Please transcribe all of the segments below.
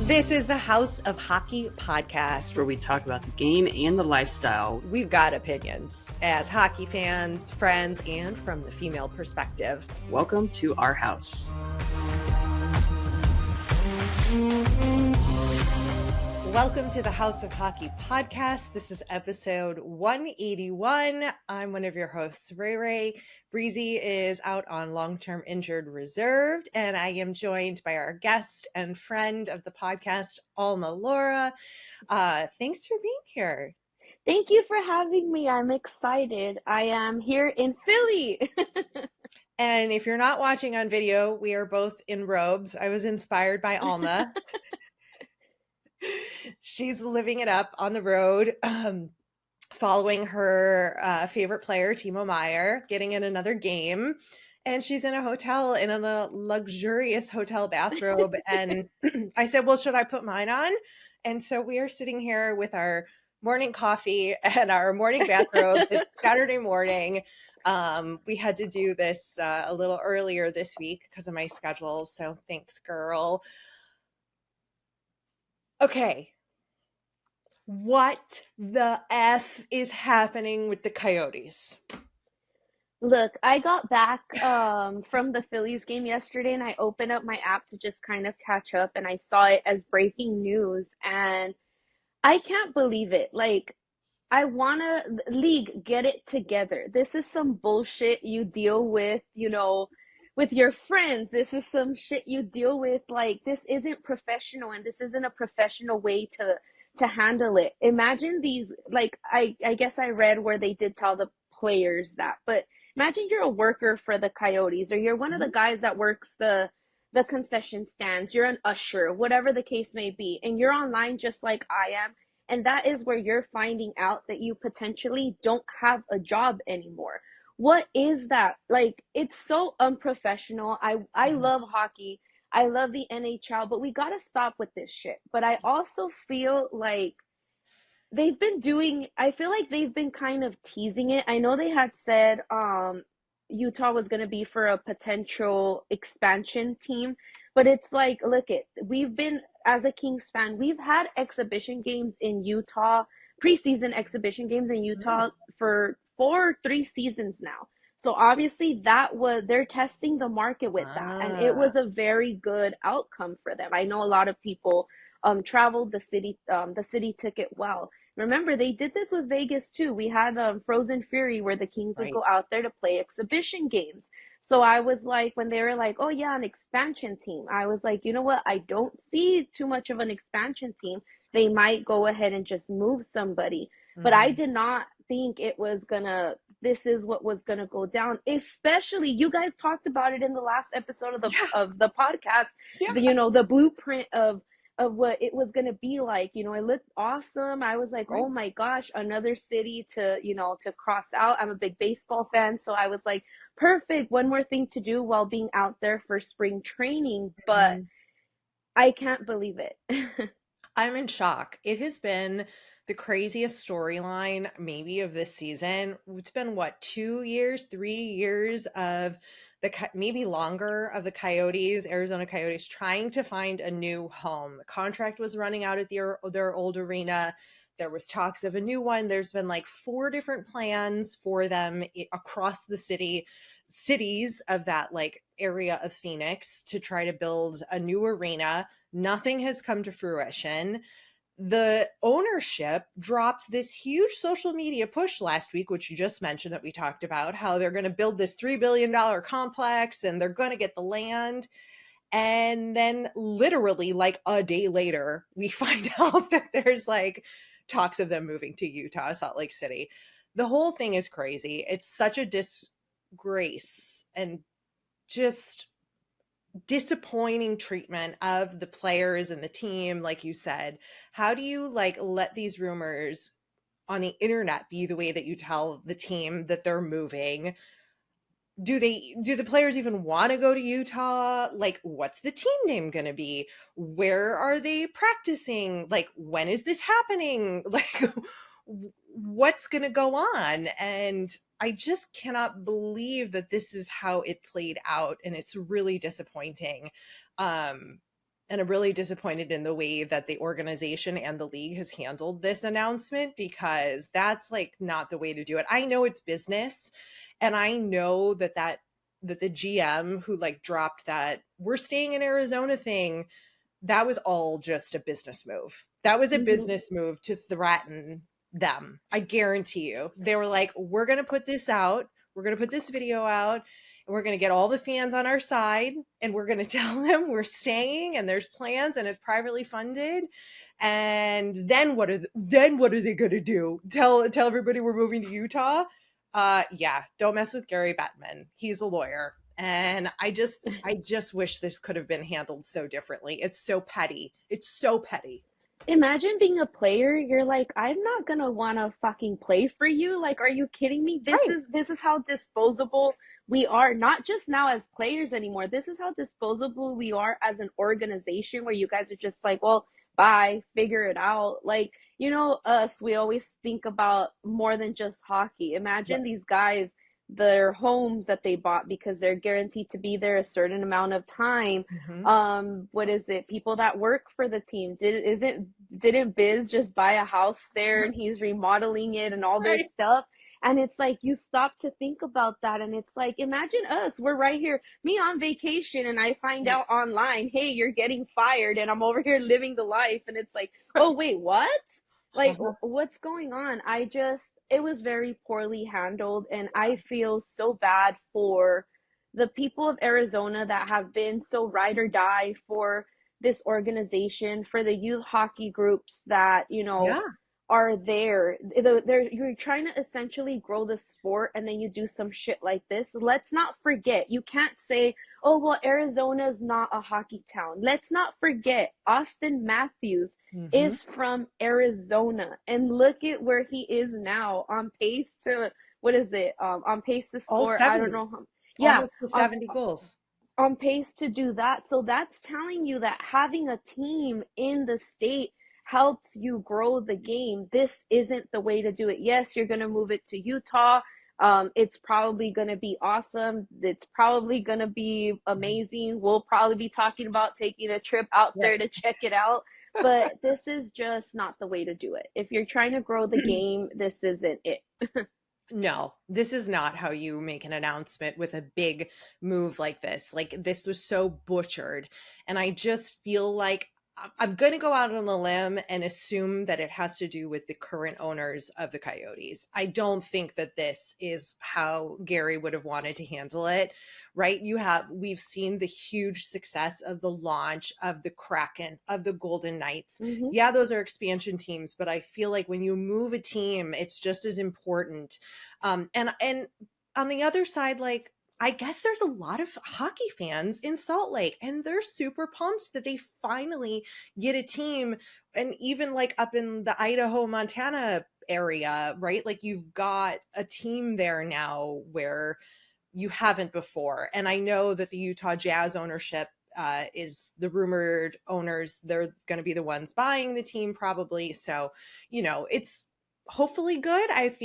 This is the House of Hockey podcast, where we talk about the game and the lifestyle. We've got opinions as hockey fans, friends, and from the female perspective. Welcome to our house. Welcome to the House of Hockey podcast. This is episode 181. I'm one of your hosts, Rae. Breezy is out on long-term injured reserve, and I am joined by our guest and friend of the podcast, Alma Laura. Thanks for being here. Thank you for having me. I'm excited. I am here in Philly. And if you're not watching on video, we are both in robes. I was inspired by Alma. She's living it up on the road, following her favorite player, Timo Meier, getting in another game. And she's in a hotel in a luxurious hotel bathrobe. And I said, well, should I put mine on? And so we are sitting here with our morning coffee and our morning bathrobe. It's Saturday morning. We had to do this a little earlier this week because of my schedule. So thanks, girl. Okay. What the F is happening with the Coyotes? Look, I got back from the Phillies game yesterday, and I opened up my app to just kind of catch up, and I saw it as breaking news, and I can't believe it. Like, I wanna, league, get it together. This is some bullshit you deal with, with your friends. This is some shit you deal with. Like, this isn't professional, and this isn't a professional way to handle it. Imagine these, like, I guess I read where they did tell the players that, but imagine you're a worker for the Coyotes, or you're one of the guys that works the concession stands, you're an usher, whatever the case may be, and you're online just like I am, and that is where you're finding out that you potentially don't have a job anymore. What is that? Like, it's so unprofessional. I love hockey. I love the NHL, but we got to stop with this shit. But I also feel like I feel like they've been kind of teasing it. I know they had said Utah was going to be for a potential expansion team, but it's like, look we've been, as a Kings fan, we've had exhibition games in Utah, preseason exhibition games in Utah for 3 seasons now. So obviously they're testing the market with that, and it was a very good outcome for them. I know a lot of people traveled the city ticket well. Remember, they did this with Vegas too. We had Frozen Fury, where the Kings would go out there to play exhibition games. So I was like, when they were like, oh yeah, an expansion team, I was like, you know what? I don't see too much of an expansion team. They might go ahead and just move somebody. Mm-hmm. But I did not think this is what was gonna go down. Especially, you guys talked about it in the last episode of the podcast. Yeah. The blueprint of what it was gonna be like. It looked awesome. I was like, oh my gosh, another city to cross out. I'm a big baseball fan, so I was like, perfect, one more thing to do while being out there for spring training. But I can't believe it. I'm in shock. It has been the craziest storyline maybe of this season. It's been 3 years of maybe longer, of the Coyotes, Arizona Coyotes, trying to find a new home. The contract was running out at their old arena. There was talks of a new one. There's been like 4 different plans for them across the cities of that like area of Phoenix to try to build a new arena. Nothing has come to fruition. The ownership dropped this huge social media push last week, which you just mentioned, that we talked about, how they're going to build this $3 billion complex and they're going to get the land. And then literally like a day later, we find out that there's like talks of them moving to Utah, Salt Lake City. The whole thing is crazy. It's such a disgrace and just disappointing treatment of the players and the team. Like you said, how do you like let these rumors on the internet be the way that you tell the team that they're moving? Do the players even want to go to Utah? Like, what's the team name going to be? Where are they practicing? Like, when is this happening? Like, what's going to go on? And I just cannot believe that this is how it played out. And it's really disappointing. And I'm really disappointed in the way that the organization and the league has handled this announcement, because that's like not the way to do it. I know it's business, and I know that the GM who like dropped that "we're staying in Arizona" thing, that was all just a business move. That was a Mm-hmm. business move to threaten them. I guarantee you. They were like, "We're going to put this out. We're going to put this video out, and we're going to get all the fans on our side, and we're going to tell them we're staying and there's plans and it's privately funded. And then what are they going to do? Tell everybody we're moving to Utah?" Yeah, don't mess with Gary Bettman. He's a lawyer. And I just wish this could have been handled so differently. It's so petty. It's so petty. Imagine being a player, you're like, I'm not gonna wanna fucking play for you. Like, are you kidding me? This Right. is this is how disposable we are, not just now as players anymore. This is how disposable we are as an organization where you guys are just like, well, bye, figure it out. Like, us, we always think about more than just hockey. Imagine these guys, their homes that they bought because they're guaranteed to be there a certain amount of time. Mm-hmm. What is it, people that work for the team, didn't Biz just buy a house there and he's remodeling it and all Right. this stuff? And it's like you stop to think about that, and it's like, imagine us, we're right here, me on vacation, and I find out online, hey, you're getting fired, and I'm over here living the life, and it's like, oh wait, what? Like, Uh-huh. what's going on? It was very poorly handled, and I feel so bad for the people of Arizona that have been so ride or die for this organization, for the youth hockey groups that, Yeah. are there. You're trying to essentially grow the sport, and then you do some shit like this. Let's not forget, you can't say, oh, well, Arizona's not a hockey town. Let's not forget, Austin Matthews Mm-hmm. is from Arizona, and look at where he is now, on pace to, what is it? On pace to All score, I don't 70. know how, yeah, Almost to on 70 goals. pace to do that. So that's telling you that having a team in the state helps you grow the game. This isn't the way to do it. Yes, you're going to move it to Utah. It's probably going to be awesome. It's probably going to be amazing. We'll probably be talking about taking a trip out there Right. to check it out. But this is just not the way to do it. If you're trying to grow the game, this isn't it. No, this is not how you make an announcement with a big move like this. Like, this was so butchered. And I just feel like I'm going to go out on a limb and assume that it has to do with the current owners of the Coyotes. I don't think that this is how Gary would have wanted to handle it, right? We've seen the huge success of the launch of the Kraken, of the Golden Knights. Mm-hmm. Yeah, those are expansion teams, but I feel like when you move a team, it's just as important. And on the other side, like, I guess there's a lot of hockey fans in Salt Lake, and they're super pumped that they finally get a team. And even like up in the Idaho, Montana area, right? Like, you've got a team there now where you haven't before. And I know that the Utah Jazz ownership is the rumored owners. They're going to be the ones buying the team probably. So, it's hopefully good. I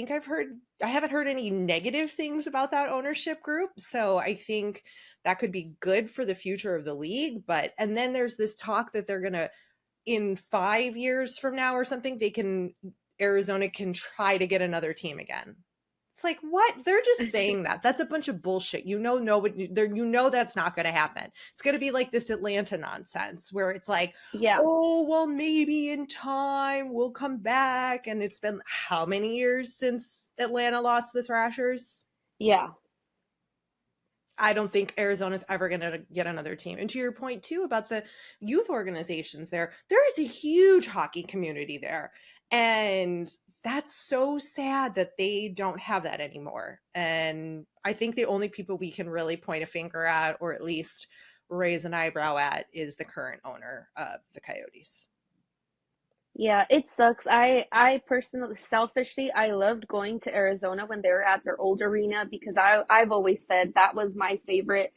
haven't heard any negative things about that ownership group. So I think that could be good for the future of the league. And then there's this talk that they're going to, in 5 years from now or something, Arizona can try to get another team again. It's like, what? They're just saying that. That's a bunch of bullshit. Nobody, that's not going to happen. It's going to be like this Atlanta nonsense where it's like, Yeah. oh, well, maybe in time we'll come back. And it's been how many years since Atlanta lost the Thrashers? Yeah. I don't think Arizona's ever going to get another team. And to your point, too, about the youth organizations there is a huge hockey community there. And that's so sad that they don't have that anymore. And I think the only people we can really point a finger at, or at least raise an eyebrow at, is the current owner of the Coyotes. Yeah, it sucks. I personally, selfishly, I loved going to Arizona when they were at their old arena, because I've always said that was my favorite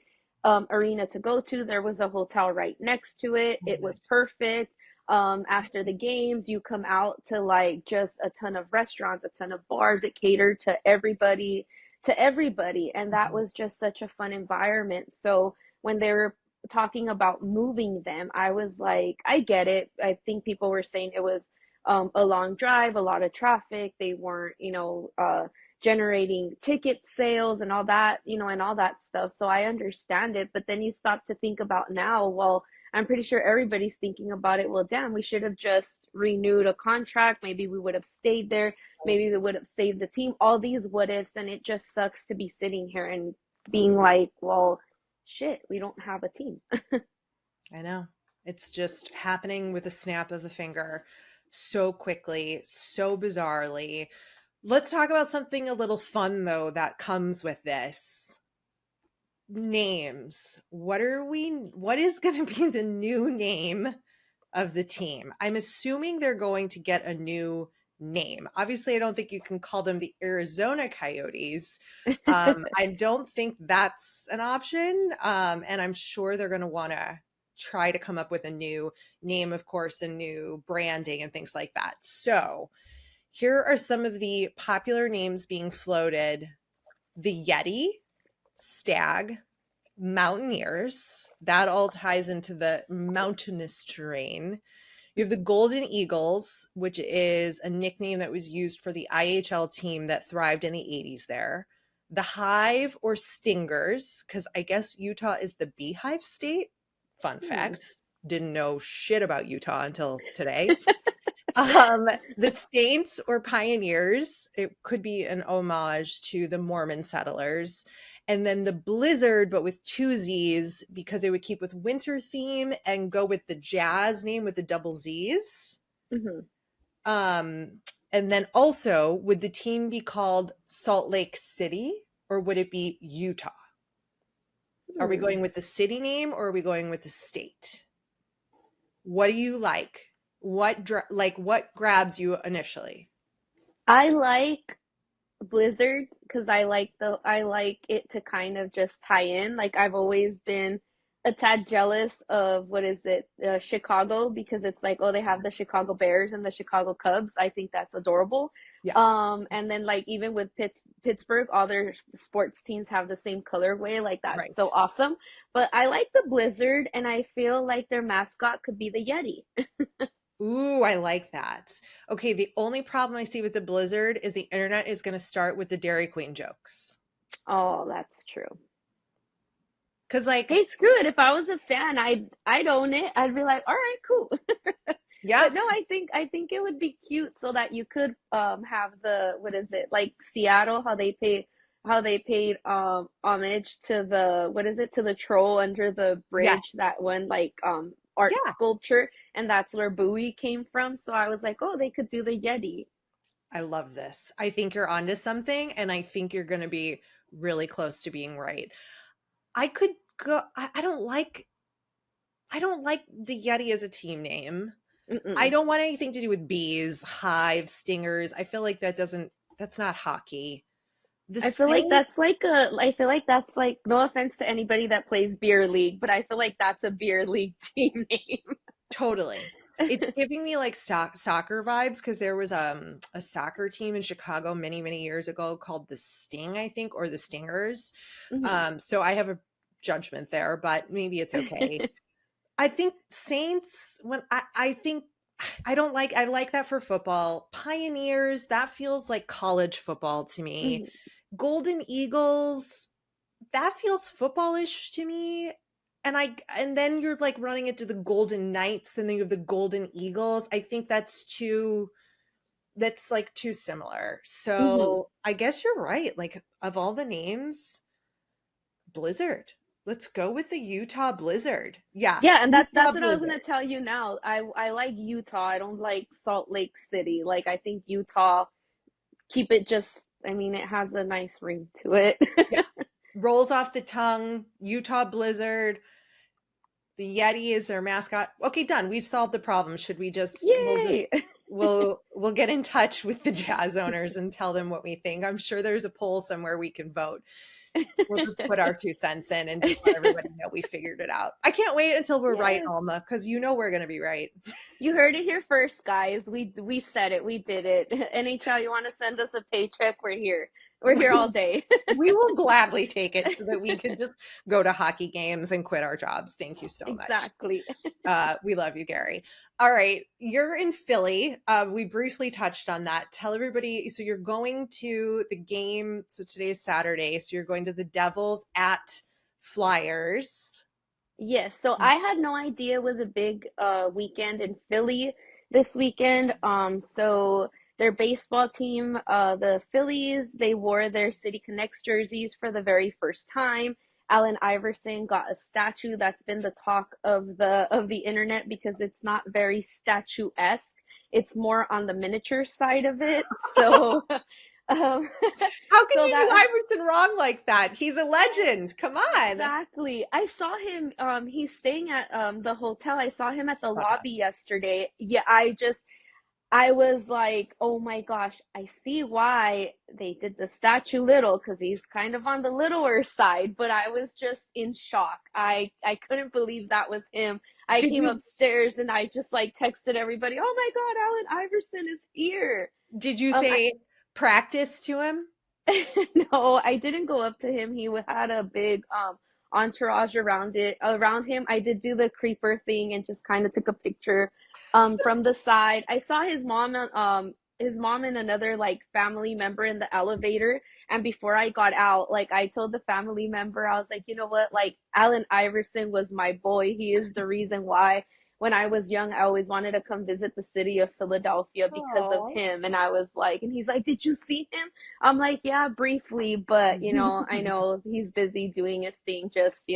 arena to go to. There was a hotel right next to it. Oh, It was nice. perfect. After the games, you come out to like just a ton of restaurants, a ton of bars. It catered to everybody, and that Mhm. was just such a fun environment. So when they were talking about moving them, I was like, I get it. I think people were saying it was a long drive, a lot of traffic. They weren't, generating ticket sales and all that, and all that stuff. So I understand it. But then you stop to think about now, well, I'm pretty sure everybody's thinking about it. Well, damn, we should have just renewed a contract. Maybe we would have stayed there. Maybe we would have saved the team. All these what ifs, and it just sucks to be sitting here and being like, well, shit, we don't have a team. I know. It's just happening with a snap of a finger so quickly, so bizarrely. Let's talk about something a little fun, though, that comes with this. Names. What is going to be the new name of the team? I'm assuming they're going to get a new name. Obviously, I don't think you can call them the Arizona Coyotes. I don't think that's an option. And I'm sure they're going to want to try to come up with a new name, of course, and new branding and things like that. So here are some of the popular names being floated. The Yeti, Stag, Mountaineers. That all ties into the mountainous terrain. You have the Golden Eagles, which is a nickname that was used for the IHL team that thrived in the 80s there. The Hive or Stingers, because I guess Utah is the beehive state. Fun facts. Didn't know shit about Utah until today. The Saints or Pioneers, it could be an homage to the Mormon settlers. And then the Blizzard, but with two Z's, because it would keep with winter theme and go with the Jazz name with the double Z's. And then also, would the team be called Salt Lake City, or would it be Utah? Are we going with the city name, or are we going with the state? What do you like? What grabs you initially? I like Blizzard because I like it to kind of just tie in. Like I've always been a tad jealous of what is it, Chicago, because it's like, oh, they have the Chicago Bears and the Chicago Cubs. I think that's adorable. Yeah. And then like even with Pittsburgh, all their sports teams have the same colorway. Like that's Right. so awesome. But I like the Blizzard, and I feel like their mascot could be the Yeti. Ooh, I like that. Okay, the only problem I see with the Blizzard is the internet is going to start with the Dairy Queen jokes. Oh, that's true. Because Hey, screw it. If I was a fan, I'd own it. I'd be like, all right, cool. yeah, But no, I think it would be cute so that you could have the, what is it, like Seattle, how they paid homage to the, what is it, to the troll under the yeah, bridge, that one like art yeah. sculpture, and that's where Bowie came from. So I was like, oh, they could do the Yeti. I love this. I think you're onto something, and I think you're going to be really close to being right. I could go. I don't like the Yeti as a team name. I don't want anything to do with bees, hives, stingers. I feel like that's not hockey. I feel like that's like, no offense to anybody that plays beer league, but I feel like that's a beer league team name. Totally. It's giving me like soccer vibes, because there was a soccer team in Chicago many, many years ago called the Sting, I think, or the Stingers. So I have a judgment there, but maybe it's okay. I think Saints, I like that for football. Pioneers, that feels like college football to me. Golden Eagles, that feels footballish to me. And then you're like running into the Golden Knights, and then you have the Golden Eagles. I think that's like too similar. So I guess you're right. Like, of all the names, Blizzard. Let's go with the Utah Blizzard. Yeah. Yeah, and that's Utah what I was gonna Blizzard. tell you now. I like Utah. I don't like Salt Lake City. Like I think Utah, keep it just, I mean, it has a nice ring to it. Yeah. Rolls off the tongue. Utah Blizzard. The Yeti is their mascot. Okay, done. We've solved the problem. Should we just Yay! we'll get in touch with the Jazz owners and tell them what we think. I'm sure there's a poll somewhere we can vote. We'll just put our 2 cents in and just let everybody know we figured it out. I can't wait until we're right, Yes. Alma, because we're gonna be right. You heard it here first, guys. We said it. We did it. NHL, you want to send us a paycheck? We're here. We're here all day. We will gladly take it so that we can just go to hockey games and quit our jobs. Thank you so much. Exactly. We love you, Gary. All right. You're in Philly. We briefly touched on that. Tell everybody. So you're going to the game. So today's Saturday. So you're going to the Devils at Flyers. Yes, so I had no idea it was a big weekend in Philly this weekend. So their baseball team, the Phillies, they wore their City Connects jerseys for the very first time. Allen Iverson got a statue that's been the talk of the internet because it's not very statuesque. It's more on the miniature side of it. So um How can so you do that Iverson wrong like that? He's a legend. Come on. exactly. I saw him, he's staying at the hotel. I saw him at the lobby yesterday. Yeah, I was like, "Oh my gosh, I see why they did the statue little because he's kind of on the littler side." But I was just in shock. I couldn't believe that was him. I Did came you upstairs and I just like texted everybody, "Oh my God, Allen Iverson is here." did you I say practice to him? No, I didn't go up to him. He had a big entourage around him. I did do the creeper thing and just kind of took a picture from the side. I saw his mom and another like family member in the elevator, and before I got out, like I told the family member, I was like, "You know what? Like Allen Iverson was my boy. He is the reason why when I was young, I always wanted to come visit the city of Philadelphia because of Oh. him." And I was like, and he's like, "Did you see him?" I'm like, "Yeah, briefly, but I know he's busy doing his thing. Just,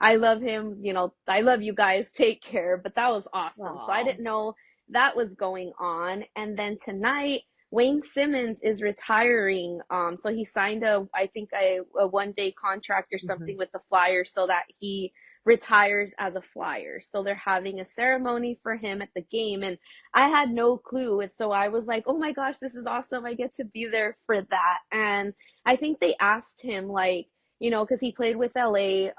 I love him. I love you guys. Take care." But that was awesome. So I Oh. didn't know that was going on. And then tonight, Wayne Simmons is retiring. So he signed I think a 1 day contract or something with the Flyers so that he retires as a Flyer. So they're having a ceremony for him at the game. And I had no clue. And so I was like, "Oh my gosh, this is awesome. I get to be there for that." And I think they asked him, like, because he played with LA.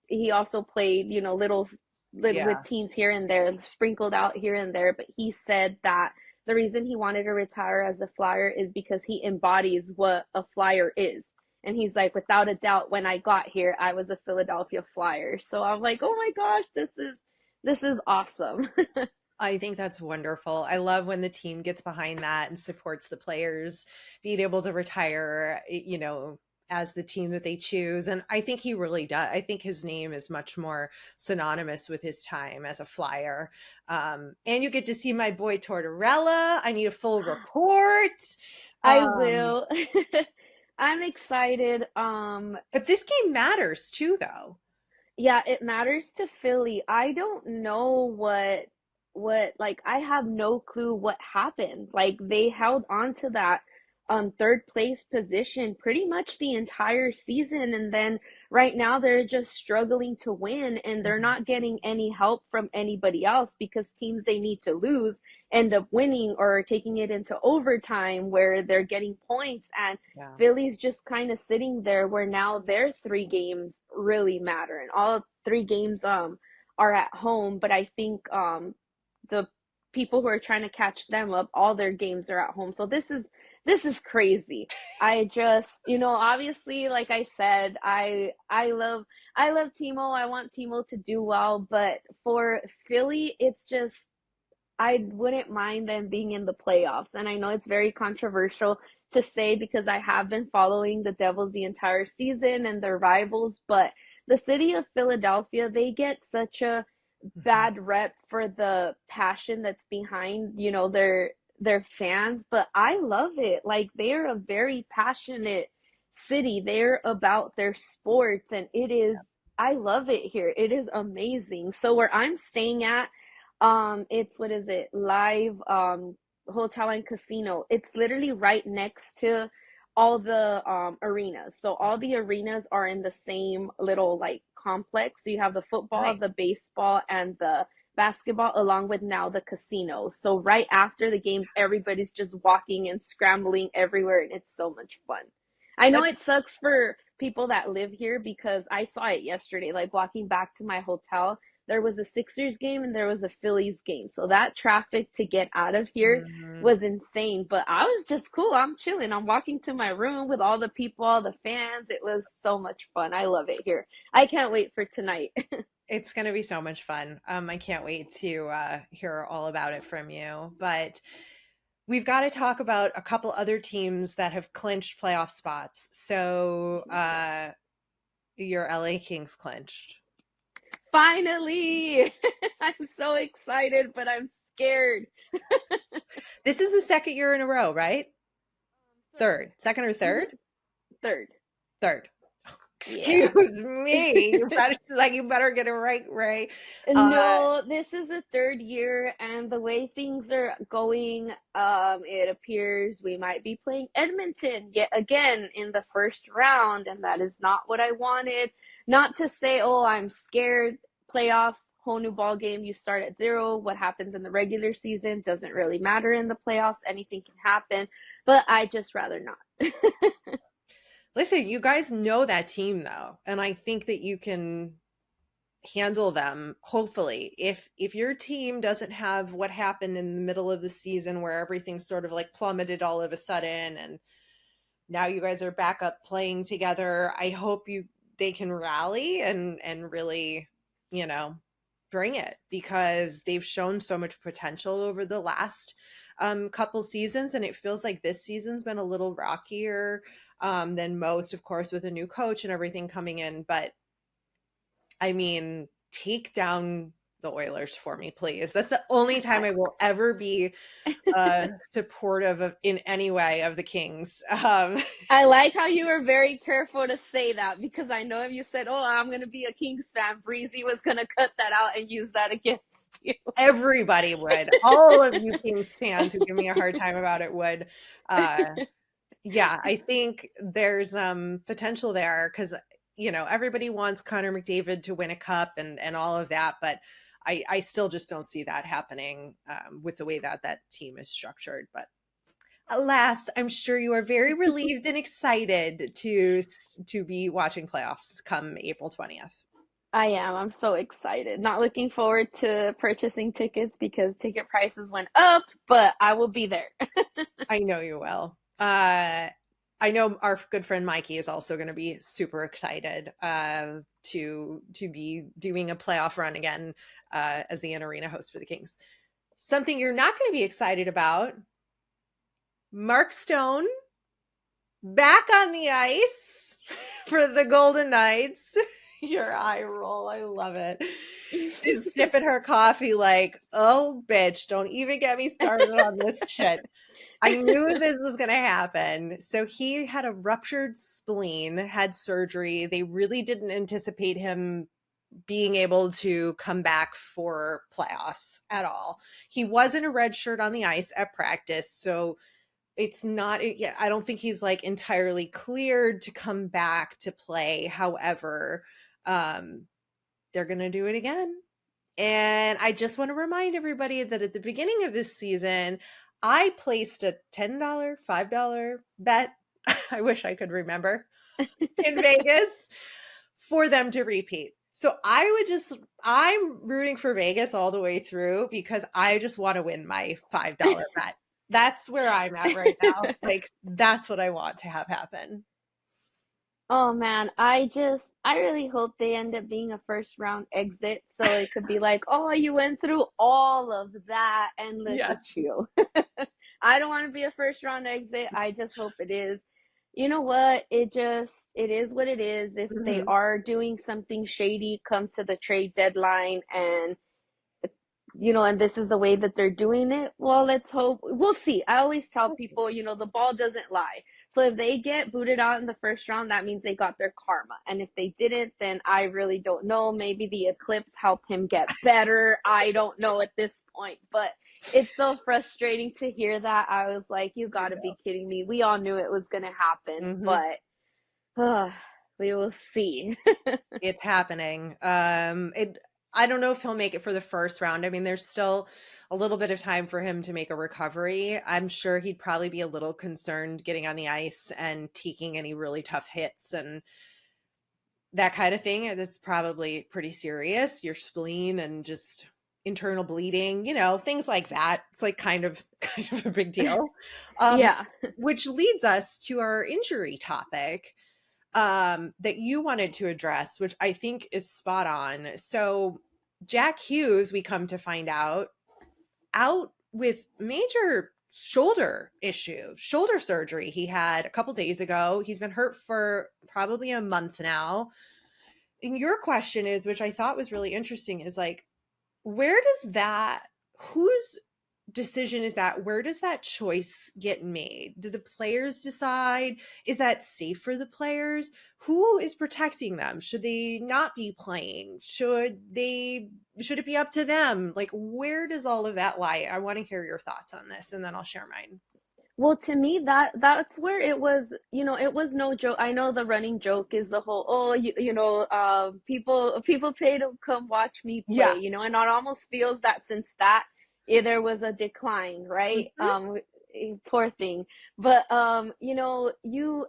He also played, little with Yeah. teams here and there, sprinkled out here and there. But he said that the reason he wanted to retire as a Flyer is because he embodies what a Flyer is. And he's like, "Without a doubt, when I got here, I was a Philadelphia Flyer." So I'm like, "Oh my gosh, this is awesome." I think that's wonderful. I love when the team gets behind that and supports the players being able to retire, as the team that they choose. And I think he really does. I think his name is much more synonymous with his time as a Flyer. And you get to see my boy Tortorella. I need a full report. I Um, will. I'm excited. but this game matters too, though. Yeah, it matters to Philly. I don't know what like I have no clue what happened. Like they held on to that third place position pretty much the entire season, and then right now they're just struggling to win, and they're Mhm. not getting any help from anybody else because teams they need to lose end up winning or taking it into overtime where they're getting points. And Yeah. Philly's just kind of sitting there where now their 3 games really matter, and all 3 games are at home. But I think the people who are trying to catch them up, all their games are at home. So this is crazy. I just, obviously, like I said, I love Timo. I want Timo to do well, but for Philly, it's just I wouldn't mind them being in the playoffs. And I know it's very controversial to say because I have been following the Devils the entire season and their rivals, but the city of Philadelphia, they get such a Mhm. bad rep for the passion that's behind, their fans, but I love it. Like they're a very passionate city. They're about their sports and I love it here. It is amazing. So where I'm staying at, it's what is it? Live hotel and casino. It's literally right next to all the arenas. So all the arenas are in the same little like complex. So you have the football, Nice. the baseball, and the basketball, along with now the casino. So right after the games, everybody's just walking and scrambling everywhere, and it's so much fun. I know That's it sucks for people that live here because I saw it yesterday, like walking back to my hotel. there was a Sixers game and there was a Phillies game. So that traffic to get out of here Mhm. was insane. But I was just cool. I'm chilling. I'm walking to my room with all the people, all the fans. It was so much fun. I love it here. I can't wait for tonight. It's going to be so much fun. I can't wait to hear all about it from you. But we've got to talk about a couple other teams that have clinched playoff spots. So your LA Kings clinched. Finally! I'm so excited, but I'm scared. This is the second year in a row, right? Third. Second or Mhm. third? Third. Third. Yeah. Excuse me. You better get it right, Ray. No, this is the third year, and the way things are going, it appears we might be playing Edmonton yet again in the first round, and that is not what I wanted. Not to say, oh, I'm scared. Playoffs, whole new ball game. You start at zero. What happens in the regular season doesn't really matter in the playoffs. Anything can happen, but I just rather not. Listen, you guys know that team though, and I think that you can handle them hopefully. If your team doesn't have what happened in the middle of the season where everything sort of like plummeted all of a sudden and now you guys are back up playing together, I hope they can rally and really, you know, bring it, because they've shown so much potential over the last couple seasons, and it feels like this season's been a little rockier than most, of course, with a new coach and everything coming in. But I mean, take down the Oilers for me, please. That's the only time I will ever be supportive of in any way of the Kings. I like how you were very careful to say that, because I know if you said, "Oh, I'm going to be a Kings fan," Breezy was going to cut that out and use that against you. Everybody would. All of you Kings fans who give me a hard time about it would. Yeah, I think there's potential there, because everybody wants Connor McDavid to win a cup and all of that, but I still just don't see that happening with the way that team is structured. But alas, I'm sure you are very relieved and excited to be watching playoffs come April 20th. I am. I'm so excited. Not looking forward to purchasing tickets because ticket prices went up, but I will be there. I know you will. I know our good friend Mikey is also going to be super excited to be doing a playoff run again as the in-arena host for the Kings. Something you're not going to be excited about: Mark Stone back on the ice for the Golden Knights. Your eye roll, I love it. She's sipping her coffee like, oh, bitch, don't even get me started on this shit. I knew this was going to happen. So he had a ruptured spleen, had surgery. They really didn't anticipate him being able to come back for playoffs at all. He was in a red shirt on the ice at practice, so it's not, yeah, I don't think he's like entirely cleared to come back to play. However, they're going to do it again. And I just want to remind everybody that at the beginning of this season, I placed a $10, $5 bet. I wish I could remember, in Vegas for them to repeat. So I'm rooting for Vegas all the way through because I just want to win my $5 bet. That's where I'm at right now. Like, that's what I want to have happen. Oh man, I really hope they end up being a first round exit so it could be like, oh, you went through all of that and look at Yes. you. I don't want to be a first round exit. I just hope it is. You know what? It is what it is. If they Mhm. are doing something shady, come to the trade deadline and and this is the way that they're doing it. Well, let's hope. We'll see. I always tell people, the ball doesn't lie. So if they get booted out in the first round, that means they got their karma. And if they didn't, then I really don't know. Maybe the eclipse helped him get better. I don't know at this point, but it's so frustrating to hear that. I was like, you got to be kidding me. We all knew it was going to happen, Mhm. but we will see. It's happening. I don't know if he'll make it for the first round. I mean, there's still a little bit of time for him to make a recovery. I'm sure he'd probably be a little concerned getting on the ice and taking any really tough hits. And that kind of thing, that's probably pretty serious. Your spleen and just internal bleeding, things like that. It's like kind of a big deal. Um, Yeah. which leads us to our injury topic that you wanted to address, which I think is spot on. So Jack Hughes, we come to find out with major shoulder surgery he had a couple days ago. He's been hurt for probably a month now. And your question is, which I thought was really interesting, is like, where does that, whose decision is that? Where does that choice get made? Do the players decide? Is that safe for the players? Who is protecting them? Should they not be playing? Should it be up to them? Like, where does all of that lie? I want to hear your thoughts on this, and then I'll share mine. Well, to me, that's where it was, it was no joke. I know the running joke is the whole, oh, people pay to come watch me play, Yeah. and it almost feels that since that there was a decline, right? Mhm. Poor thing. But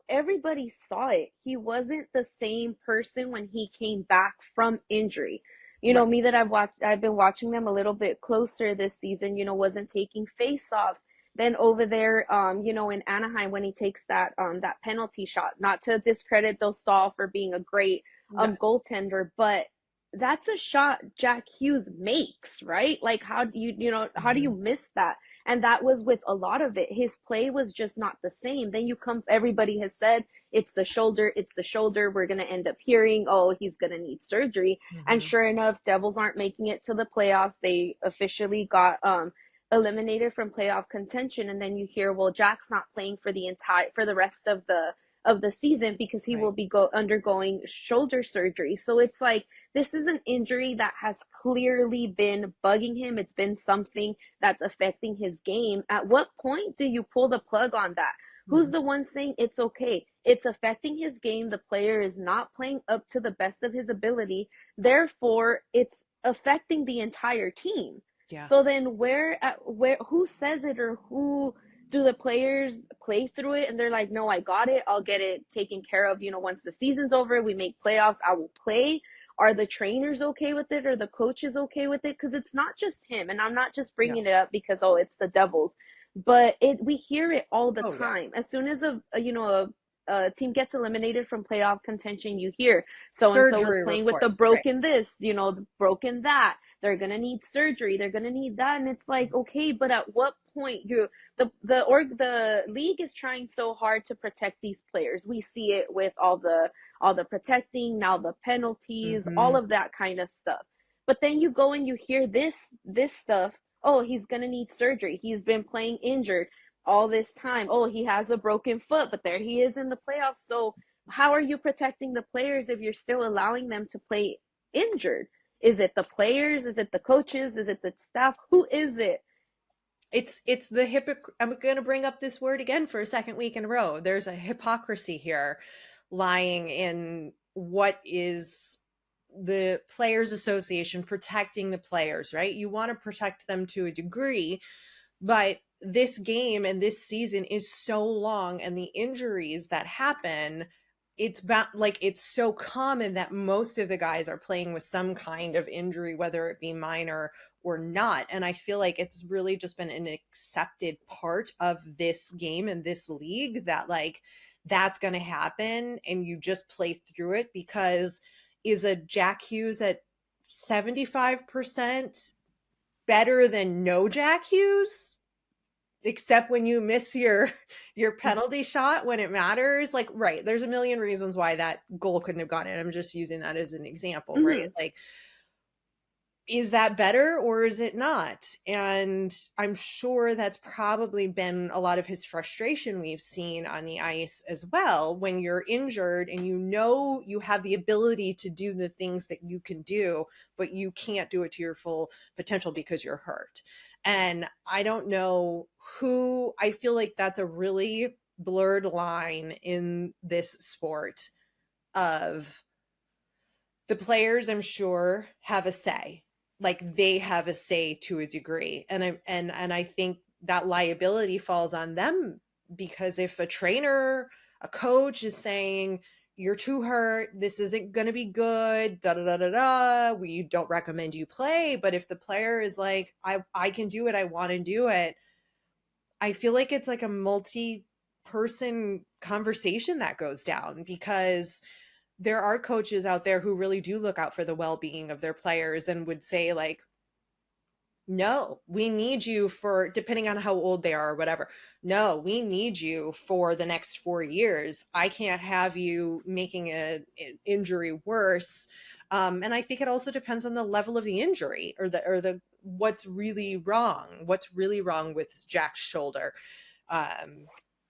everybody saw it. He wasn't the same person when he came back from injury. Right. Me that I've been watching them a little bit closer this season, wasn't taking face-offs. Then over there, in Anaheim, when he takes that penalty shot, not to discredit Dostal for being a great Yes. goaltender, but that's a shot Jack Hughes makes, right? Like how do how do you miss that? And that was with a lot of it. His play was just not the same. Then everybody has said it's the shoulder, it's the shoulder. We're gonna end up hearing, oh, he's gonna need surgery. And Mhm. sure enough, Devils aren't making it to the playoffs. They officially got eliminated from playoff contention, and then you hear, well, Jack's not playing for the rest of the season because he Right. will be undergoing shoulder surgery. So it's like this is an injury that has clearly been bugging him. It's been something that's affecting his game. At what point do you pull the plug on that? Who's Mhm. the one saying it's okay? It's affecting his game. The player is not playing up to the best of his ability. Therefore, it's affecting the entire team. Yeah. So then where who says it, or who do the players play through it and they're like, no, I got it. I'll get it taken care of, once the season's over, we make playoffs, I will play. Are the trainers okay with it? Are the coaches okay with it? Because it's not just him. And I'm not just Yeah. bringing it up because, oh, it's the Devils. But we hear it all the Oh, yeah. time. As soon as a team gets eliminated from playoff contention, you hear so and so was Surgery playing with the report. Right. broken this, broken that. They're gonna need surgery. They're gonna need that, and it's like, okay, but at what point the league is trying so hard to protect these players. We see it with all the protecting, now the penalties, all Mhm. of that kind of stuff. But then you go and you hear this stuff. Oh, he's gonna need surgery. He's been playing injured all this time. Oh, he has a broken foot, but there he is in the playoffs. So how are you protecting the players if you're still allowing them to play injured? Is it the players? Is it the coaches? Is it the staff? Who is it? It's the I'm going to bring up this word again for a second week in a row. There's a hypocrisy here lying in what is the players association protecting the players, right? You want to protect them to a degree, but this game and this season is so long, and the injuries that happen, it's so common that most of the guys are playing with some kind of injury, whether it be minor or not. And I feel like it's really just been an accepted part of this game and this league that like that's going to happen, and you just play through it. Because is a Jack Hughes at 75% better than no Jack Hughes? Except when you miss your penalty shot when it matters. Like, right, there's a million reasons why that goal couldn't have gone in. I'm just using that as an example, right? Mm-hmm. Like, is that better or is it not? And I'm sure that's probably been a lot of his frustration we've seen on the ice as well. When you're injured and you have the ability to do the things that you can do, but you can't do it to your full potential because you're hurt. And I don't know who, I feel like that's a really blurred line in this sport of the players, I'm sure, have a say. Like they have a say to a degree. And I think that liability falls on them, because if a trainer, a coach is saying, you're too hurt. This isn't going to be good. Da da da da da. We don't recommend you play. But if the player is like, I can do it, I want to do it, I feel like it's like a multi-person conversation that goes down, because there are coaches out there who really do look out for the well-being of their players and would say like, no, we need you for, depending on how old they are or whatever. No, we need you for the next 4 years. I can't have you making an injury worse. And I think it also depends on the level of the injury, or the what's really wrong. What's really wrong with Jack's shoulder?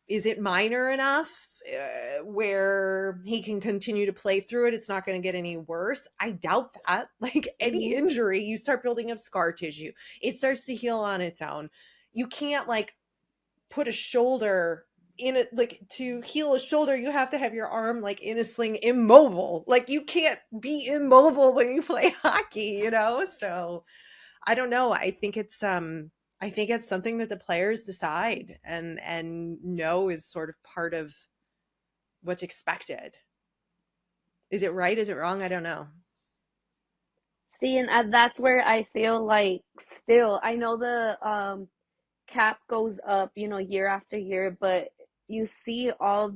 Is it minor enough where he can continue to play through it? It's not going to get any worse. I doubt that. Like any injury, you start building up scar tissue. It starts to heal on its own. You can't like put a shoulder in it. Like to heal a shoulder, you have to have your arm like in a sling, immobile. Like you can't be immobile when you play hockey, you know? So I don't know. I think it's something that the players decide and know is sort of part of what's expected. Is it right? Is it wrong? I don't know. See, and that's where I feel like still, I know the cap goes up, year after year, but you see all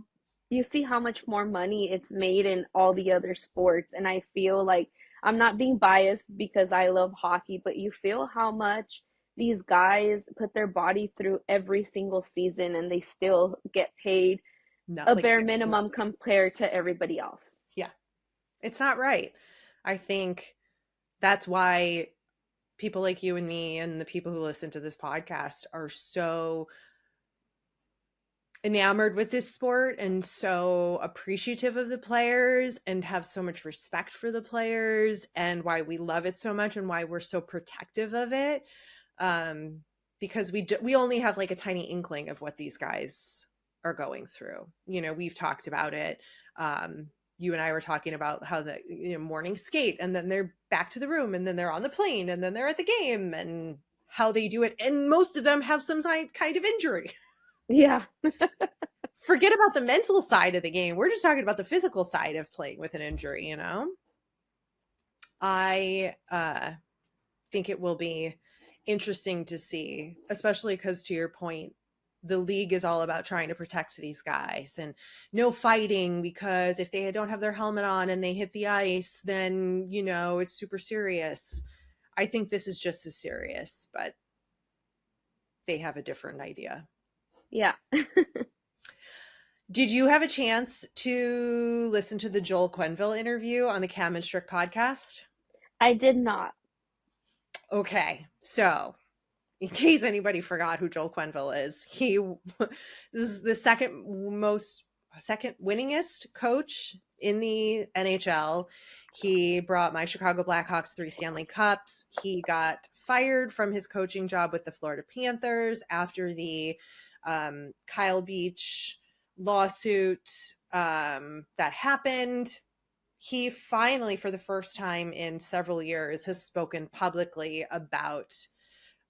you see how much more money it's made in all the other sports, and I feel like I'm not being biased because I love hockey, but you feel how much these guys put their body through every single season and they still get paid Not a like, bare no. minimum compared to everybody else. Yeah. It's not right. I think that's why people like you and me and the people who listen to this podcast are so enamored with this sport and so appreciative of the players and have so much respect for the players, and why we love it so much and why we're so protective of it. Because we only have like a tiny inkling of what these guys are going through. We've talked about it. You and I were talking about how the morning skate, and then they're back to the room, and then they're on the plane, and then they're at the game, and how they do it. And most of them have some kind of injury. Yeah. Forget about the mental side of the game. We're just talking about the physical side of playing with an injury, I think it will be interesting to see, especially because, to your point, the league is all about trying to protect these guys and no fighting, because if they don't have their helmet on and they hit the ice, then, it's super serious. I think this is just as serious, but they have a different idea. Yeah. Did you have a chance to listen to the Joel Quenneville interview on the Cam and Strick podcast? I did not. Okay, so in case anybody forgot who Joel Quenneville is, this is the second winningest coach in the NHL. He brought my Chicago Blackhawks 3 Stanley Cups. He got fired from his coaching job with the Florida Panthers after the Kyle Beach lawsuit that happened. He finally, for the first time in several years, has spoken publicly about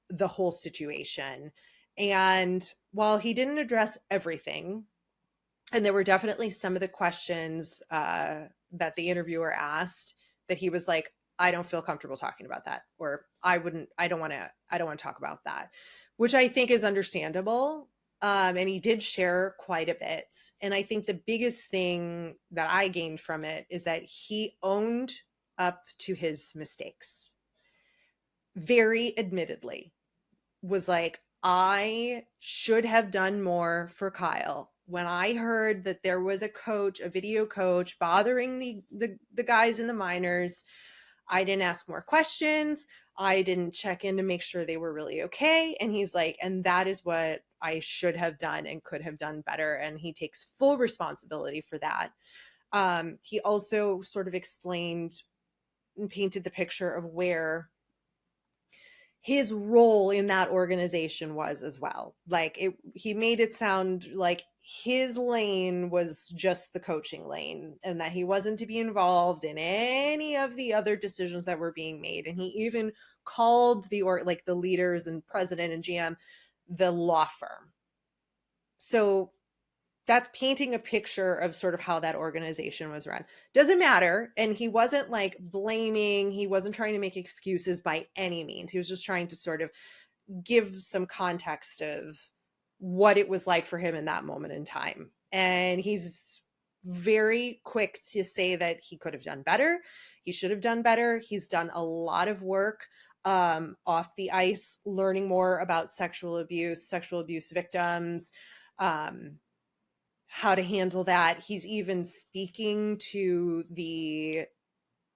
the whole situation. And while he didn't address everything, and there were definitely some of the questions that the interviewer asked that he was like, I don't feel comfortable talking about that, or I don't want to talk about that, which I think is understandable. And he did share quite a bit. And I think the biggest thing that I gained from it is that he owned up to his mistakes. Very admittedly, was like, I should have done more for Kyle. When I heard that there was a video coach bothering the guys in the minors, I didn't ask more questions. I didn't check in to make sure they were really okay. And he's like, and that is what I should have done and could have done better. And he takes full responsibility for that. He also sort of explained and painted the picture of where his role in that organization was as well. Like he made it sound like his lane was just the coaching lane and that he wasn't to be involved in any of the other decisions that were being made. And he even called the leaders and president and GM the law firm. So that's painting a picture of sort of how that organization was run. Doesn't matter. And he wasn't like blaming, he wasn't trying to make excuses by any means. He was just trying to sort of give some context of what it was like for him in that moment in time. And he's very quick to say that he could have done better. He should have done better. He's done a lot of work off the ice, learning more about sexual abuse victims, how to handle that. He's even speaking to the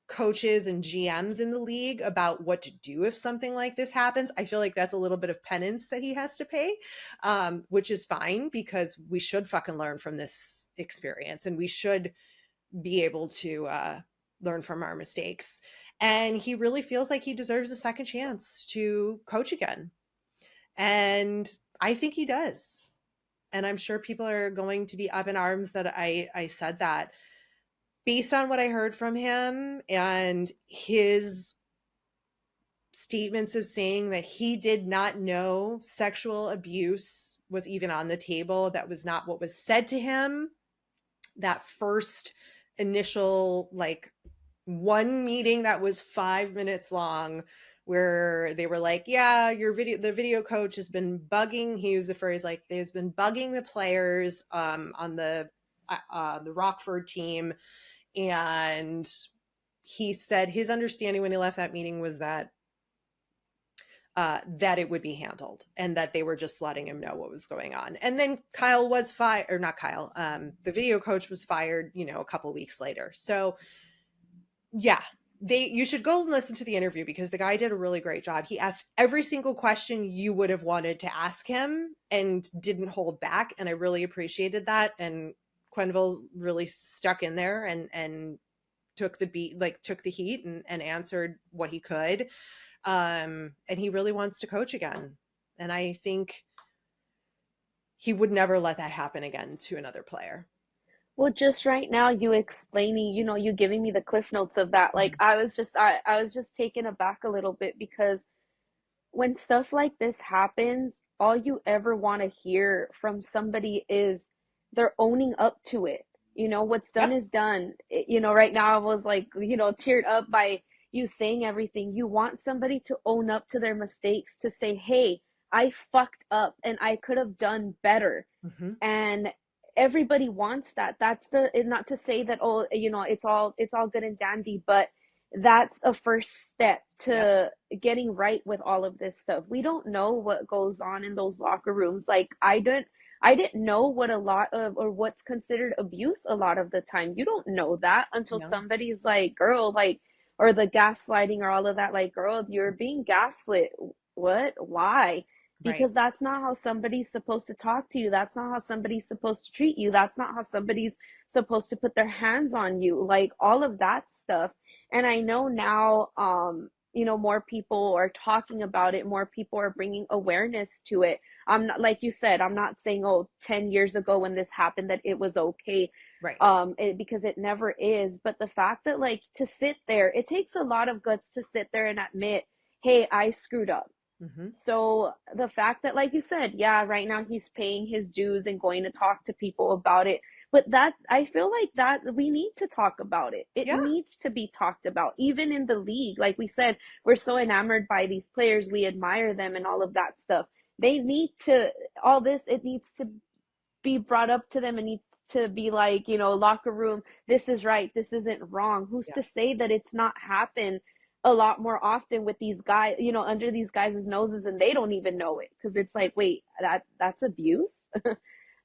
coaches and GMs in the league about what to do if something like this happens. I feel like that's a little bit of penance that he has to pay, which is fine, because we should fucking learn from this experience, and we should be able to learn from our mistakes. And he really feels like he deserves a second chance to coach again. And I think he does. And I'm sure people are going to be up in arms that I said that. Based on what I heard from him and his statements of saying that he did not know sexual abuse was even on the table, that was not what was said to him. That first initial, like, one meeting that was 5 minutes long, where they were like, yeah, the video coach has been bugging, he used the phrase like, they've been bugging the players on the Rockford team. And he said his understanding when he left that meeting was that that it would be handled, and that they were just letting him know what was going on. And then Kyle was fired, or not Kyle, the video coach was fired, a couple weeks later. So yeah, you should go and listen to the interview, because the guy did a really great job. He asked every single question you would have wanted to ask him and didn't hold back. And I really appreciated that. And Quinnville really stuck in there and took the heat and answered what he could. And he really wants to coach again. And I think he would never let that happen again to another player. Well, just right now, you explaining, you giving me the cliff notes of that. Like, I was just taken aback a little bit, because when stuff like this happens, all you ever want to hear from somebody is they're owning up to it. What's done Yep. is done. Right now I was like, teared up by you saying everything. You want somebody to own up to their mistakes, to say, hey, I fucked up and I could have done better. Mm-hmm. And everybody wants that. That's not to say that, oh, it's all good and dandy, but that's a first step Yep. to getting right with all of this stuff. We don't know what goes on in those locker rooms. Like, I didn't know what a lot of, or what's considered abuse a lot of the time. You don't know that until No. somebody's like, girl, like, or the gaslighting or all of that, like, girl, you're being gaslit. What? Why? Right. Because that's not how somebody's supposed to talk to you. That's not how somebody's supposed to treat you. That's not how somebody's supposed to put their hands on you. Like, all of that stuff. And I know now, more people are talking about it. More people are bringing awareness to it. I'm not, like you said, I'm not saying, oh, 10 years ago when this happened that it was okay. Right. Because it never is. But the fact that, like, to sit there, it takes a lot of guts to sit there and admit, hey, I screwed up. Mm-hmm. So the fact that, like you said, yeah, right now he's paying his dues and going to talk to people about it. But that, I feel like that we need to talk about it. It Yeah. needs to be talked about, even in the league. Like we said, we're so enamored by these players. We admire them and all of that stuff. They need to, all this, it needs to be brought up to them. It needs to be like, locker room, this is right, this isn't wrong. Who's Yeah. to say that it's not happened a lot more often with these guys, under these guys' noses, and they don't even know it, because it's like, wait, that's abuse.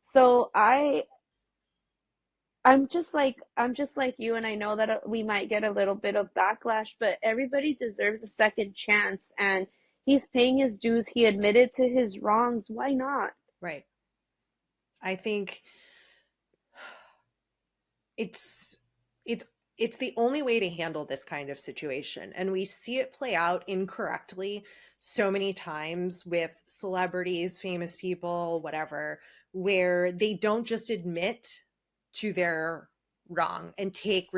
So I'm just like you, and I know that we might get a little bit of backlash, but everybody deserves a second chance, and he's paying his dues. He admitted to his wrongs. Why not? Right. I think it's it's the only way to handle this kind of situation, and we see it play out incorrectly so many times with celebrities, famous people, whatever, where they don't just admit to their wrong and take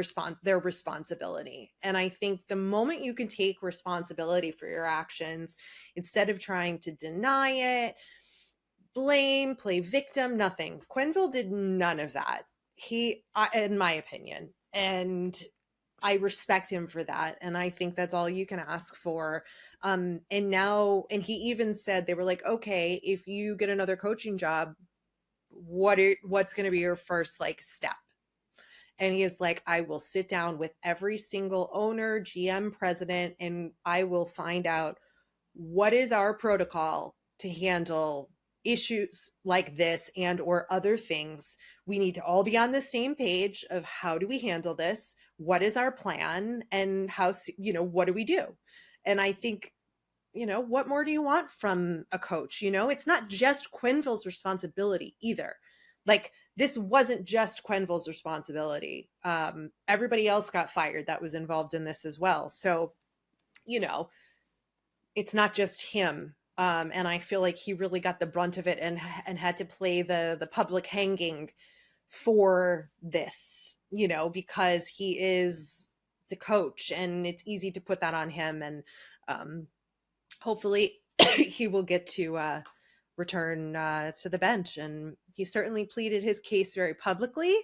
their responsibility. And I think the moment you can take responsibility for your actions, instead of trying to deny it, blame, play victim, nothing. Quinnville did none of that. In my opinion, and I respect him for that. And I think that's all you can ask for. And he even said, they were like, okay, if you get another coaching job, what's going to be your first like step? And he is like, I will sit down with every single owner, GM, president, and I will find out what is our protocol to handle issues like this and or other things. We need to all be on the same page of how do we handle this? What is our plan? And how, what do we do? And I think, what more do you want from a coach? It's not just Quinnville's responsibility either. Like, this wasn't just Quinnville's responsibility. Everybody else got fired that was involved in this as well. So, it's not just him. And I feel like he really got the brunt of it and had to play the public hanging for this, because he is the coach and it's easy to put that on him. And hopefully he will get to return to the bench. And he certainly pleaded his case very publicly,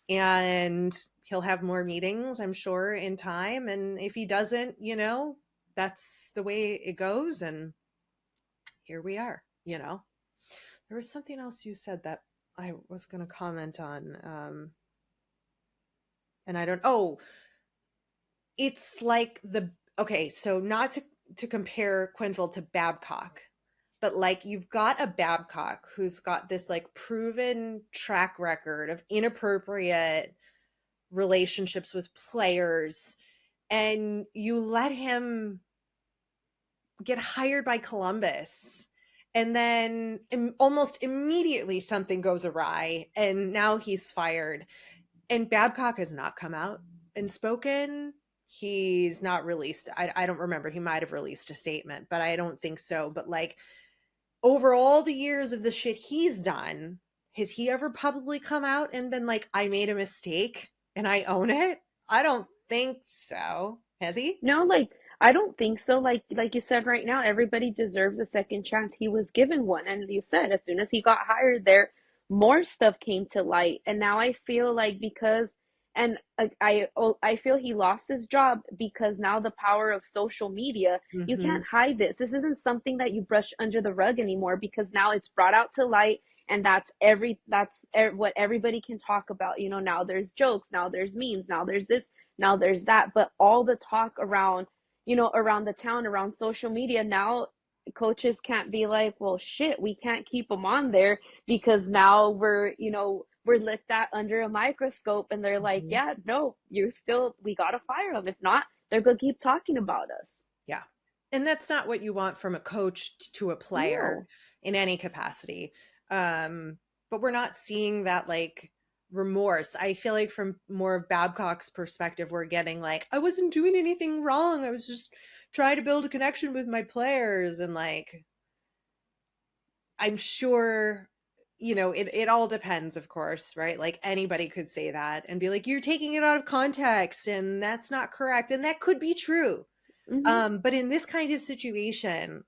and he'll have more meetings, I'm sure, in time. And if he doesn't, that's the way it goes. And here we are, There was something else you said that I was going to comment on. And I don't, it's like so not to compare Quinnville to Babcock, but like you've got a Babcock who's got this like proven track record of inappropriate relationships with players, and you let him get hired by Columbus, and then almost immediately something goes awry and now he's fired. And Babcock has not come out and spoken. He's not released. I don't remember. He might have released a statement, but I don't think so. But like, over all the years of the shit he's done, has he ever publicly come out and been like, I made a mistake and I own it? I don't think so. Has he? No, like I don't think so. Like you said right now, everybody deserves a second chance. He was given one, and you said as soon as he got hired there, more stuff came to light. And now I feel like because and I feel he lost his job because now the power of social media, you Mm-hmm. can't hide this. This isn't something that you brush under the rug anymore because now it's brought out to light, and what everybody can talk about. Now there's jokes, now there's memes, now there's this, now there's that, but all the talk around, around the town, around social media, now coaches can't be like, well, shit, we can't keep them on there because now we're looked at under a microscope, and they're like, Mm-hmm. yeah, no, we gotta fire them. If not, they're gonna keep talking about us. Yeah. And that's not what you want from a coach to a player No. in any capacity. But we're not seeing that like remorse. I feel like from more of Babcock's perspective, we're getting like, I wasn't doing anything wrong. I was just trying to build a connection with my players. And like, I'm sure, it all depends, of course, right? Like anybody could say that and be like, you're taking it out of context and that's not correct. And that could be true. Mm-hmm. But in this kind of situation,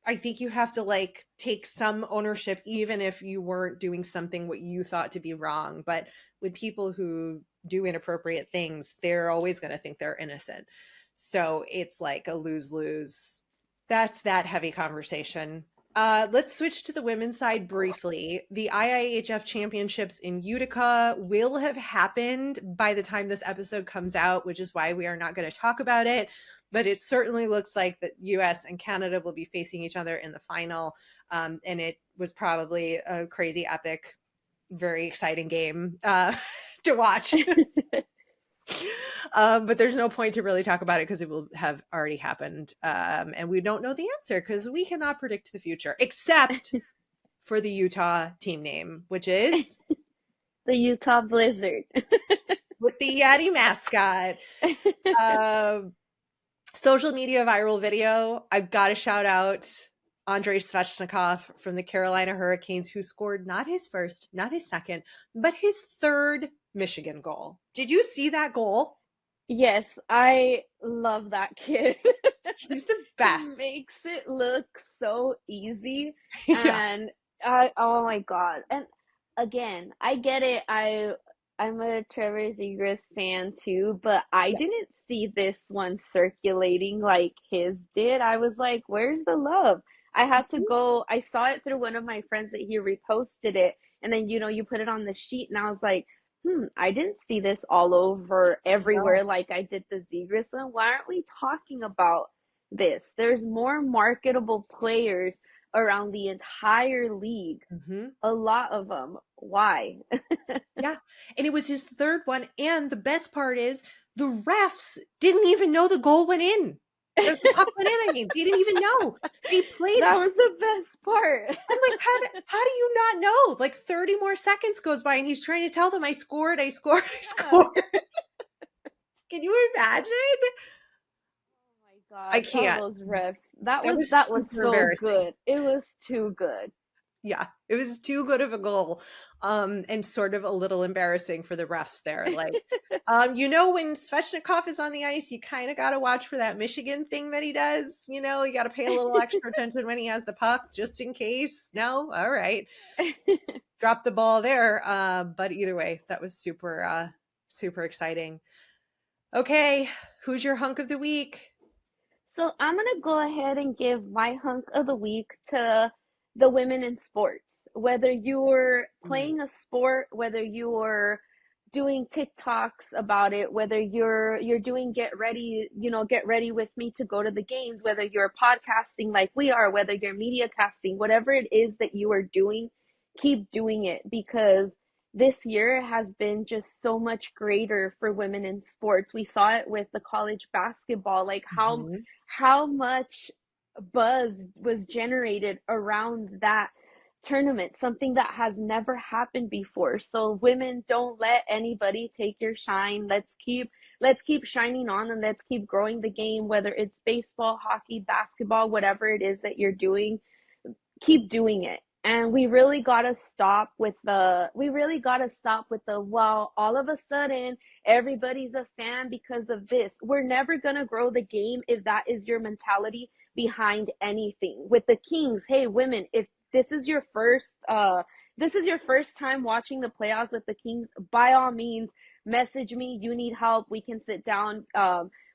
I think you have to like take some ownership, even if you weren't doing something what you thought to be wrong. But with people who do inappropriate things, they're always going to think they're innocent. So it's like a lose-lose. That's that heavy conversation. Let's switch to the women's side briefly. The IIHF championships in Utica will have happened by the time this episode comes out, which is why we are not going to talk about it. But it certainly looks like that US and Canada will be facing each other in the final. And it was probably a crazy, epic, very exciting game to watch. But there's no point to really talk about it because it will have already happened. And we don't know the answer because we cannot predict the future, except for the Utah team name, which is The Utah Blizzard. with the Yeti mascot. Social media viral video. I've got to shout out Andrei Svechnikov from the Carolina Hurricanes, who scored not his first, not his second, but his third Michigan goal. Did you see that goal? Yes, I love that kid. He's the He best. makes it look so easy. Yeah. And I, oh my God. And again, I get it. I'm a Trevor Zegras fan too, but I Yeah. didn't see this one circulating like his did. I was like, where's the love? I had to go, I saw it through one of my friends that he reposted it, and then you put it on the sheet, and I was like, I didn't see this all over I know. everywhere like I did the Zegras one. Why aren't we talking about this? There's more marketable players around the entire league. Hmm. A lot of them. Why? Yeah. And it was his third one. And the best part is the refs didn't even know the goal went in. The puck went in, I mean. They didn't even know. They played. That was the best part. I'm like, how do you not know? Like 30 more seconds goes by and he's trying to tell them, I scored, I scored, I Yeah. scored. Can you imagine? Oh my I God, all can't. those refs. That That was was that was super so embarrassing. good. It was too good. Yeah, it was too good of a goal. And sort of a little embarrassing for the refs there. Like, when Svechnikov is on the ice, you kind of got to watch for that Michigan thing that he does. You got to pay a little extra attention when he has the puck, just in case. No? All right. Drop the ball there. But either way, that was super, super exciting. Okay, who's your hunk of the week? So I'm gonna go ahead and give my hunk of the week to the women in sports. Whether you're Mm, playing a sport, whether you're doing TikToks about it, whether you're doing get ready with me to go to the games, whether you're podcasting like we are, whether you're media casting, whatever it is that you are doing, keep doing it, because this year has been just so much greater for women in sports. We saw it with the college basketball, like mhm. how much buzz was generated around that tournament, something that has never happened before. So women, don't let anybody take your shine. Let's keep shining on, and let's keep growing the game, whether it's baseball, hockey, basketball, whatever it is that you're doing, keep doing it. And we really got to stop with the well, all of a sudden everybody's a fan because of this. We're never going to grow the game if that is your mentality behind anything. With the Kings, hey women, if this is your first time watching the playoffs with the Kings, by all means message me. You need help, we can sit down,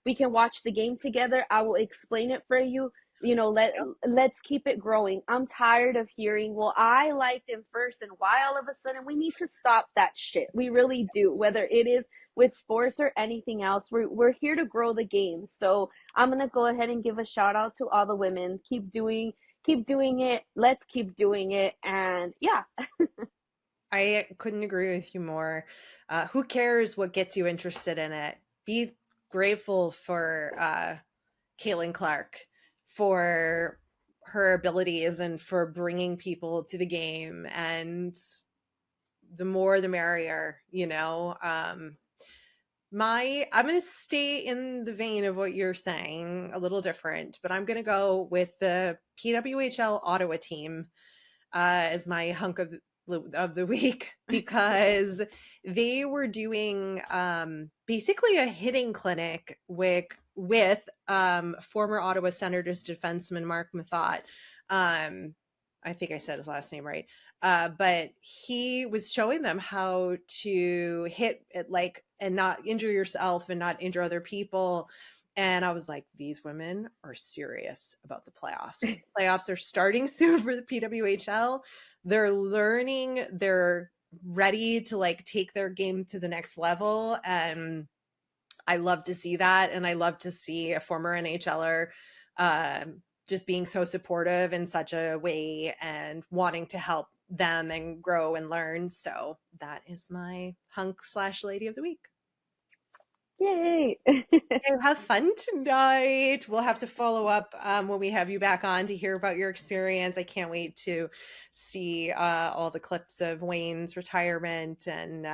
we can watch the game together. I will explain it for you. you know let Yep. let's keep it growing. I'm tired of hearing, well, I liked him first, and why all of a sudden. We need to stop that shit. We really do. Whether it is with sports or anything else, we're here to grow the game. So I'm gonna go ahead and give a shout out to all the women. Keep doing it. Let's keep doing it. And yeah. I couldn't agree with you more. Who cares what gets you interested in it? Be grateful for Caitlin Clark, for her abilities and for bringing people to the game. And the more, the merrier, I'm going to stay in the vein of what you're saying, a little different, but I'm going to go with the PWHL Ottawa team as my hunk of the week, because they were doing basically a hitting clinic with former Ottawa Senators defenseman Mark Mathot. I think I said his last name right. But he was showing them how to hit it, like, and not injure yourself and not injure other people. And I was like, these women are serious about the playoffs. Playoffs are starting soon for the PWHL. They're learning, they're ready to like take their game to the next level. And I love to see that. And I love to see a former NHLer just being so supportive in such a way and wanting to help them and grow and learn. So that is my hunk/lady of the week. Yay. Okay, have fun tonight. We'll have to follow up when we have you back on to hear about your experience. I can't wait to see all the clips of Wayne's retirement, and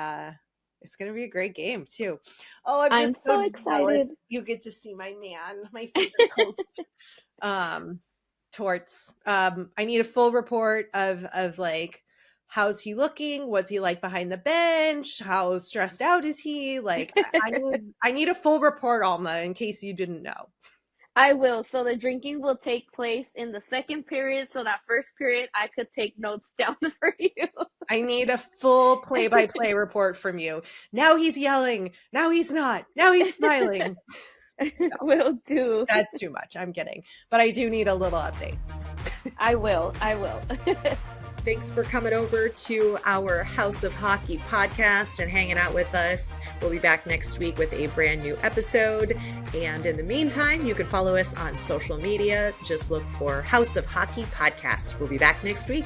it's going to be a great game too. Oh, I'm just I'm so so jealous. excited. You get to see my man, my favorite coach, Torts. I need a full report of like, how's he looking? What's he like behind the bench? How stressed out is he? Like, I need a full report, Alma, in case you didn't know. I will. So the drinking will take place in the second period. So that first period, I could take notes down for you. I need a full play-by-play report from you. Now he's yelling. Now he's not. Now he's smiling. No, Will do. that's too much. I'm kidding. But I do need a little update. I will. I will. Thanks for coming over to our House of Hockey podcast and hanging out with us. We'll be back next week with a brand new episode. And in the meantime, you can follow us on social media. Just look for House of Hockey podcast. We'll be back next week.